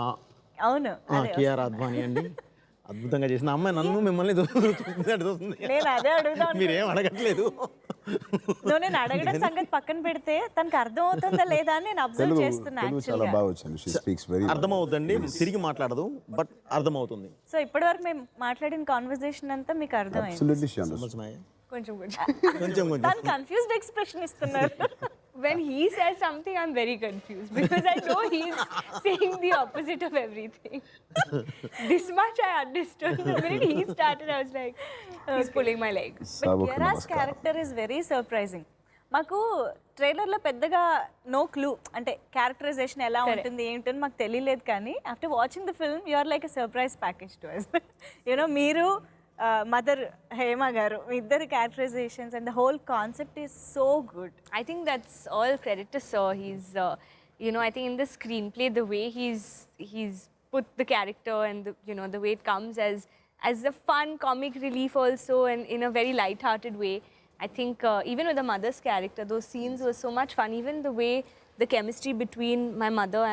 ఆ, అవును కేఆర్ అద్వానీ అండి అద్భుతంగా చేసిన అమ్మాయి నన్ను మిమ్మల్ని చూస్తుంది. నేను అదే అడుగుదాం మీరేం అడగట్లేదు. నువ్వు నేను అడగడం సంగతి పక్కన పెడితే తనకు అర్థం అవుతుందా లేదా అని నేను అబ్జర్వ్ చేస్తున్నా తెలుగు చాలా యాక్చువల్గా. బాగా వచ్చింది. షీ స్పీక్స్ వెరీ అర్థమవుతుందండి, తిరిగి మాట్లాడదు బట్ అర్థమవుతుంది. సో ఇప్పటివరకు మేము మాట్లాడిన కాన్వర్సేషన్ అంతా మీకు అర్థమైంది. అబ్సల్యూట్లీ షీ సమస్య కొంచెం కొంచెం కొంచెం తను కన్ఫ్యూజ్డ్ ఎక్స్ప్రెషన్ ఇస్తున్నారు. when he says something, I'm very confused because I know he's saying the opposite of everything. This much I understood. The minute he started, I was like, he's pulling my leg. Kiara's character is very surprising. మాకు ట్రైలర్లో పెద్దగా no clue, అంటే characterisation ఎలా ఉంటుంది ఏంటని మాకు తెలియలేదు. కానీ after watching the film you are like a surprise package to us. You know మీరు మదర్ హేమ గారు మీ ఇద్దరు characterisations and the whole concept is so good. I think that's all credit to Sir. He's, I think in the screenplay, the way he's put the character and the way it comes as a fun comic relief also, and in a very light-hearted way. I think even with the mother's character, those scenes were so much fun. Even the way the chemistry between my mother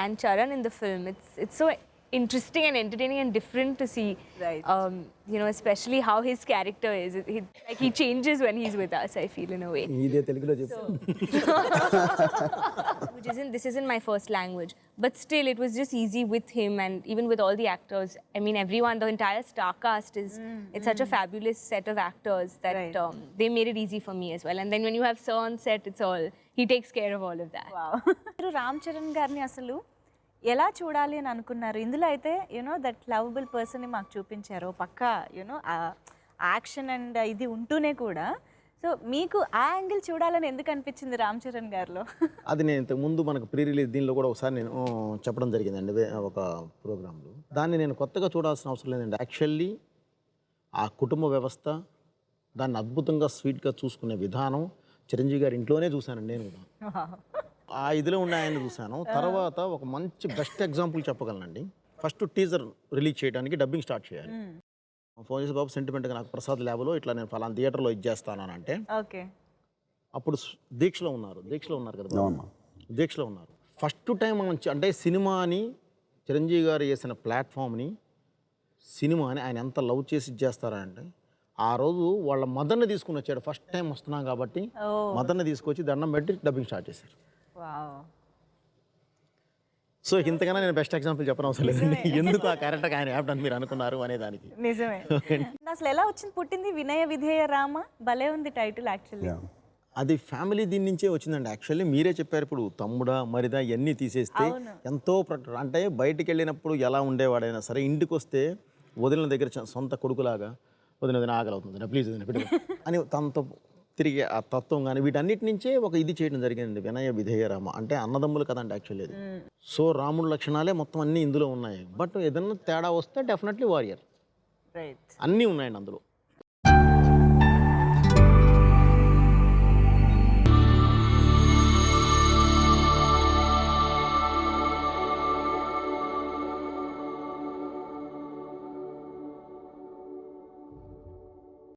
and Charan in the film, it's so interesting and entertaining and different to see. Right. Especially how his character is. He changes when he's with us, I feel, in a way. ఇదే తెలుగులో చెప్పు. This isn't my first language, but still it was just easy with him, and even with all the actors. I mean, everyone, the entire star cast it's such a fabulous set of actors that Right. they made it easy for me as well. And then when you have Sir on set, he takes care of all of that. మీరు రామ్ చరణ్ గారిని అసలు ఎలా చూడాలి అని అనుకున్నారు? ఇందులో అయితే that lovable పర్సన్ని మాకు చూపించారు పక్క యాక్షన్ అండ్ ఇది ఉంటూనే కూడా. సో మీకు ఆ యాంగిల్ చూడాలని ఎందుకు అనిపించింది రామ్ చరణ్ గారిలో? అది నేను ఇంతకు ముందు మనకు ప్రీ రిలీజ్ దీనిలో కూడా ఒకసారి నేను చెప్పడం జరిగిందండి ఒక ప్రోగ్రాంలో. దాన్ని నేను కొత్తగా చూడాల్సిన అవసరం లేదండి. యాక్చువల్లీ ఆ కుటుంబ వ్యవస్థ దాన్ని అద్భుతంగా స్వీట్గా చూసుకునే విధానం చిరంజీవి గారి ఇంట్లోనే చూశానండి నేను కూడా. ఆ ఇదిలో ఉన్న ఆయన చూశాను. తర్వాత ఒక మంచి బెస్ట్ ఎగ్జాంపుల్ చెప్పగలనండి. ఫస్ట్ టీజర్ రిలీజ్ చేయడానికి డబ్బింగ్ స్టార్ట్ చేయాలి. ఫోన్ చేసి బాబు సెంటిమెంట్గా నాకు ప్రసాద్ ల్యాబ్లో ఇట్లా నేను ఫలానా థియేటర్లో ఇచ్చేస్తాను అంటే ఓకే అప్పుడు దీక్షలో ఉన్నారు కదా బాబు. దీక్షలో ఉన్నారు. ఫస్ట్ టైం మనం అంటే సినిమాని చిరంజీవి గారు చేసిన ప్లాట్ఫామ్ని సినిమాని ఆయన ఎంత లవ్ చేసి ఇచ్చేస్తారంటే ఆ రోజు వాళ్ళ మదర్ని తీసుకుని వచ్చాడు. ఫస్ట్ టైం వస్తున్నాం కాబట్టి మదర్ని తీసుకొచ్చి దండం పెట్టి డబ్బింగ్ స్టార్ట్ చేశారు. సో ఇంతకన్నా నేను బెస్ట్ ఎగ్జాంపుల్ చెప్పడం అవసరం లేదండి. ఎందుకు ఆ క్యారెక్టర్ ఆయన యాప్ట్ అని మీరు అనుకున్నారు అనే దానికి. నిజమే. అసలు ఎలా వచ్చింది పుట్టింది వినయ విధేయ రామ? భలే ఉంది టైటిల్ యాక్చువల్లీ. అది ఫ్యామిలీ దీని నుంచే వచ్చిందండి. యాక్చువల్లీ మీరే చెప్పారు ఇప్పుడు తమ్ముడా మరిదా ఇవన్నీ తీసేస్తే ఎంతో అంటే బయటికి వెళ్ళినప్పుడు ఎలా ఉండేవాడైనా సరే ఇంటికి వస్తే వదిలిన దగ్గర సొంత కొడుకులాగా వదిన ఆకలి అవుతుంది ప్లీజ్ వదిన పెట్టు అని తనతో తిరిగి ఆ తత్వం కానీ వీటన్నిటి నుంచే ఒక ఇది చేయడం జరిగింది. వినయ విధేయ రామ అంటే అన్నదమ్ములు కదండి యాక్చువల్లీ అది. సో రాముడి లక్షణాలే మొత్తం అన్నీ ఇందులో ఉన్నాయి. బట్ ఏదన్నా తేడా వస్తే డెఫినెట్లీ వారియర్ రైట్ అన్నీ ఉన్నాయండి అందులో.